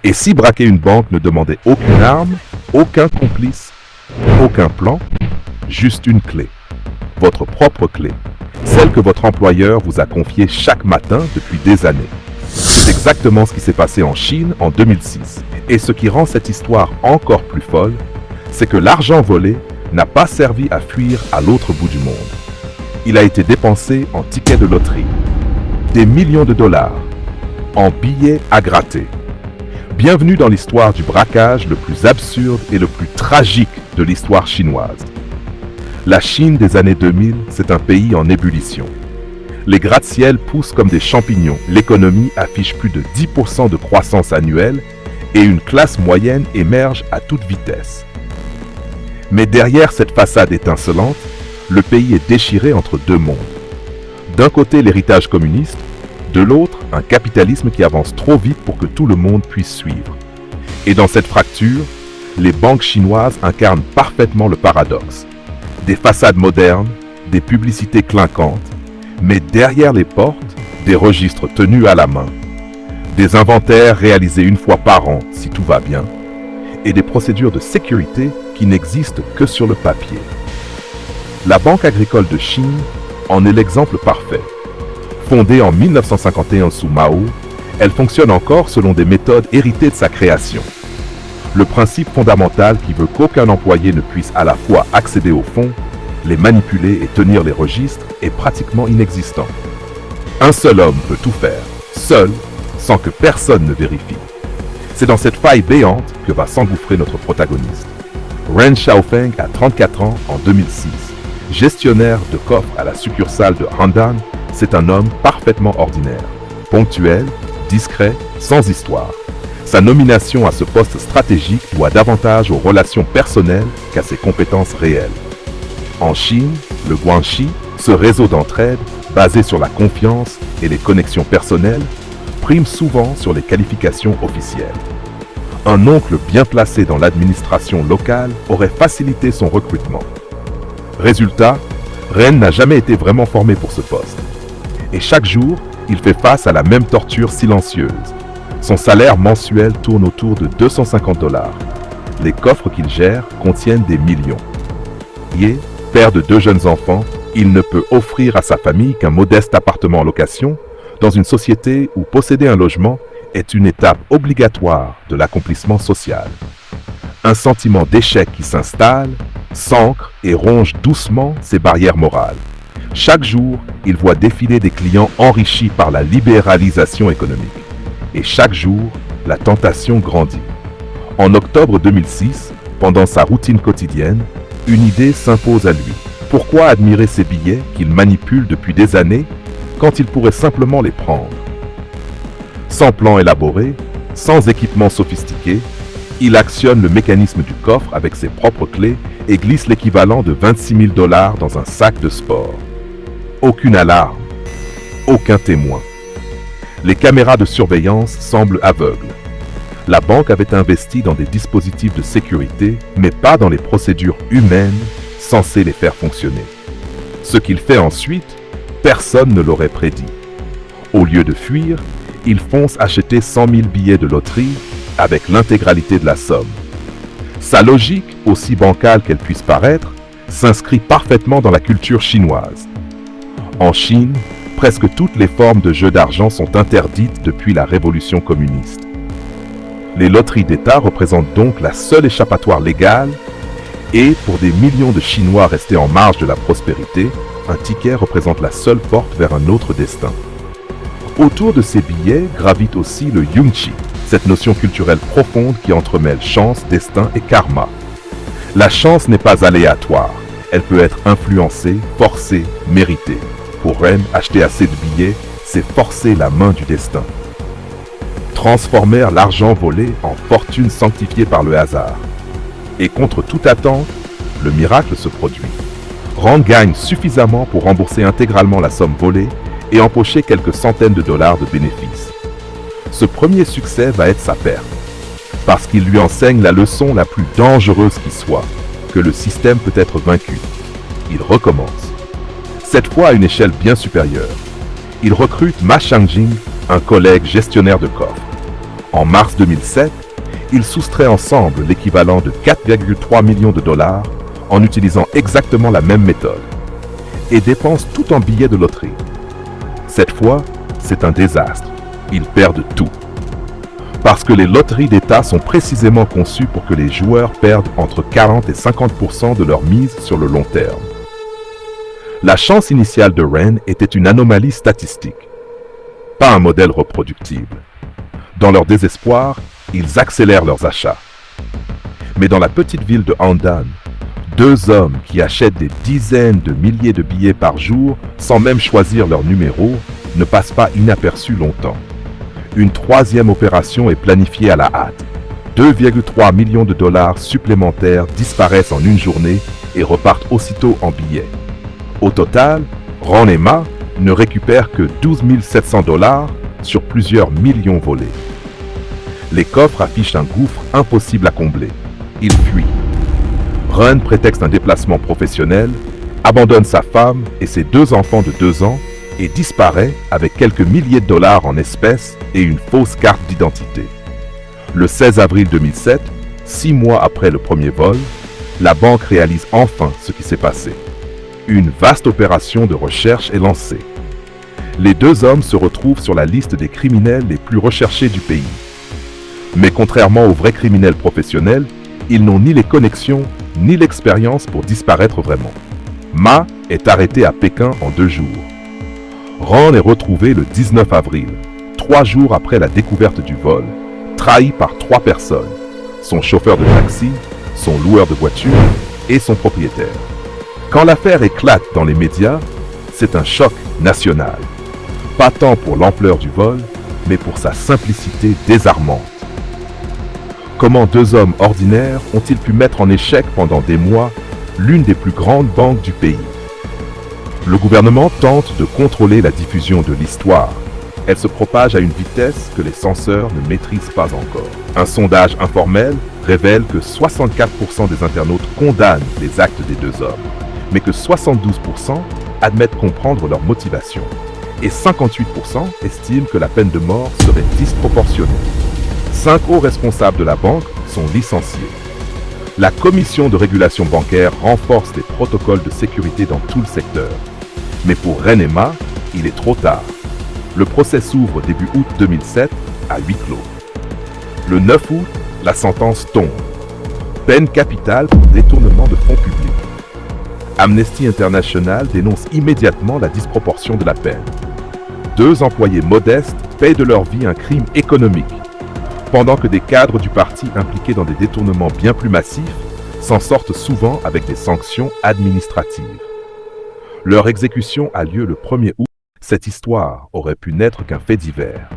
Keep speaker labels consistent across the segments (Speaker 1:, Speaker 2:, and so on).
Speaker 1: Et si braquer une banque ne demandait aucune arme, aucun complice, aucun plan, juste une clé. Votre propre clé. Celle que votre employeur vous a confiée chaque matin depuis des années. C'est exactement ce qui s'est passé en Chine en 2006. Et ce qui rend cette histoire encore plus folle, c'est que l'argent volé n'a pas servi à fuir à l'autre bout du monde. Il a été dépensé en tickets de loterie, des millions de dollars, en billets à gratter. Bienvenue dans l'histoire du braquage le plus absurde et le plus tragique de l'histoire chinoise. La Chine des années 2000, c'est un pays en ébullition. Les gratte-ciels poussent comme des champignons, l'économie affiche plus de 10% de croissance annuelle et une classe moyenne émerge à toute vitesse. Mais derrière cette façade étincelante, le pays est déchiré entre deux mondes. D'un côté l'héritage communiste, de l'autre un capitalisme qui avance trop vite pour que tout le monde puisse suivre. Et dans cette fracture, les banques chinoises incarnent parfaitement le paradoxe. Des façades modernes, des publicités clinquantes, mais derrière les portes, des registres tenus à la main, des inventaires réalisés une fois par an si tout va bien, et des procédures de sécurité qui n'existent que sur le papier. La Banque agricole de Chine en est l'exemple parfait. Fondée en 1951 sous Mao, elle fonctionne encore selon des méthodes héritées de sa création. Le principe fondamental qui veut qu'aucun employé ne puisse à la fois accéder aux fonds, les manipuler et tenir les registres est pratiquement inexistant. Un seul homme peut tout faire, seul, sans que personne ne vérifie. C'est dans cette faille béante que va s'engouffrer notre protagoniste. Ren Xiaofeng a 34 ans en 2006. Gestionnaire de coffre à la succursale de Handan, c'est un homme parfaitement ordinaire, ponctuel, discret, sans histoire. Sa nomination à ce poste stratégique doit davantage aux relations personnelles qu'à ses compétences réelles. En Chine, le Guanxi, ce réseau d'entraide, basé sur la confiance et les connexions personnelles, prime souvent sur les qualifications officielles. Un oncle bien placé dans l'administration locale aurait facilité son recrutement. Résultat, Ren n'a jamais été vraiment formé pour ce poste. Et chaque jour, il fait face à la même torture silencieuse. Son salaire mensuel tourne autour de 250 $. Les coffres qu'il gère contiennent des millions. Père de 2 jeunes enfants, il ne peut offrir à sa famille qu'un modeste appartement en location dans une société où posséder un logement est une étape obligatoire de l'accomplissement social. Un sentiment d'échec qui s'installe, s'ancre et ronge doucement ses barrières morales. Chaque jour, il voit défiler des clients enrichis par la libéralisation économique. Et chaque jour, la tentation grandit. En octobre 2006, pendant sa routine quotidienne, une idée s'impose à lui. Pourquoi admirer ces billets qu'il manipule depuis des années quand il pourrait simplement les prendre? Sans plan élaboré, sans équipement sophistiqué, il actionne le mécanisme du coffre avec ses propres clés et glisse l'équivalent de 26 000 $ dans un sac de sport. Aucune alarme, aucun témoin. Les caméras de surveillance semblent aveugles. La banque avait investi dans des dispositifs de sécurité, mais pas dans les procédures humaines censées les faire fonctionner. Ce qu'il fait ensuite, personne ne l'aurait prédit. Au lieu de fuir, il fonce acheter 100 000 billets de loterie avec l'intégralité de la somme. Sa logique, aussi bancale qu'elle puisse paraître, s'inscrit parfaitement dans la culture chinoise. En Chine, presque toutes les formes de jeux d'argent sont interdites depuis la révolution communiste. Les loteries d'État représentent donc la seule échappatoire légale et, pour des millions de Chinois restés en marge de la prospérité, un ticket représente la seule porte vers un autre destin. Autour de ces billets gravite aussi le Yunqi, cette notion culturelle profonde qui entremêle chance, destin et karma. La chance n'est pas aléatoire, elle peut être influencée, forcée, méritée. Pour Ren, acheter assez de billets, c'est forcer la main du destin. Transformer l'argent volé en fortune sanctifiée par le hasard. Et contre toute attente, le miracle se produit. Ren gagne suffisamment pour rembourser intégralement la somme volée et empocher quelques centaines de dollars de bénéfices. Ce premier succès va être sa perte, parce qu'il lui enseigne la leçon la plus dangereuse qui soit, que le système peut être vaincu. Il recommence. Cette fois à une échelle bien supérieure. Il recrute Ma Changjing, un collègue gestionnaire de coffre. En mars 2007, ils soustraient ensemble l'équivalent de 4,3 millions de dollars en utilisant exactement la même méthode et dépensent tout en billets de loterie. Cette fois, c'est un désastre. Ils perdent tout. Parce que les loteries d'État sont précisément conçues pour que les joueurs perdent entre 40 et 50% de leur mise sur le long terme. La chance initiale de Wren était une anomalie statistique, pas un modèle reproductible. Dans leur désespoir, ils accélèrent leurs achats. Mais dans la petite ville de Handan, deux hommes qui achètent des dizaines de milliers de billets par jour sans même choisir leur numéro ne passent pas inaperçus longtemps. Une troisième opération est planifiée à la hâte. 2,3 millions de dollars supplémentaires disparaissent en une journée et repartent aussitôt en billets. Au total, Ron et Ma ne récupèrent que 12 700 dollars sur plusieurs millions volés. Les coffres affichent un gouffre impossible à combler. Ils fuient. Ron prétexte un déplacement professionnel, abandonne sa femme et ses deux enfants de 2 ans et disparaît avec quelques milliers de dollars en espèces et une fausse carte d'identité. Le 16 avril 2007, 6 mois après le premier vol, la banque réalise enfin ce qui s'est passé. Une vaste opération de recherche est lancée. Les deux hommes se retrouvent sur la liste des criminels les plus recherchés du pays. Mais contrairement aux vrais criminels professionnels, ils n'ont ni les connexions ni l'expérience pour disparaître vraiment. Ma est arrêté à Pékin en 2 jours. Ron est retrouvé le 19 avril, 3 jours après la découverte du vol, trahi par 3 personnes, son chauffeur de taxi, son loueur de voiture et son propriétaire. Quand l'affaire éclate dans les médias, c'est un choc national. Pas tant pour l'ampleur du vol, mais pour sa simplicité désarmante. Comment 2 hommes ordinaires ont-ils pu mettre en échec pendant des mois l'une des plus grandes banques du pays? Le gouvernement tente de contrôler la diffusion de l'histoire. Elle se propage à une vitesse que les censeurs ne maîtrisent pas encore. Un sondage informel révèle que 64% des internautes condamnent les actes des 2 hommes, mais que 72% admettent comprendre leur motivation et 58% estiment que la peine de mort serait disproportionnée. 5 hauts responsables de la banque sont licenciés. La commission de régulation bancaire renforce les protocoles de sécurité dans tout le secteur. Mais pour Ren et Ma, il est trop tard. Le procès s'ouvre début août 2007 à huis clos. Le 9 août, la sentence tombe. Peine capitale pour détournement de fonds publics. Amnesty International dénonce immédiatement la disproportion de la peine. 2 employés modestes payent de leur vie un crime économique, pendant que des cadres du parti impliqués dans des détournements bien plus massifs s'en sortent souvent avec des sanctions administratives. Leur exécution a lieu le 1er août. Cette histoire aurait pu n'être qu'un fait divers.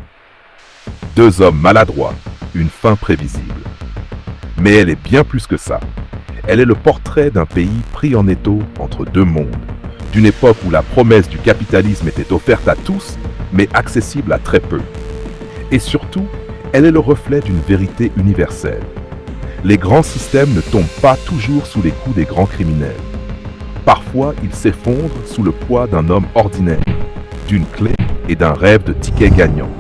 Speaker 1: 2 hommes maladroits, une fin prévisible. Mais elle est bien plus que ça. Elle est le portrait d'un pays pris en étau entre 2 mondes, d'une époque où la promesse du capitalisme était offerte à tous, mais accessible à très peu. Et surtout, elle est le reflet d'une vérité universelle. Les grands systèmes ne tombent pas toujours sous les coups des grands criminels. Parfois, ils s'effondrent sous le poids d'un homme ordinaire, d'une clé et d'un rêve de ticket gagnant.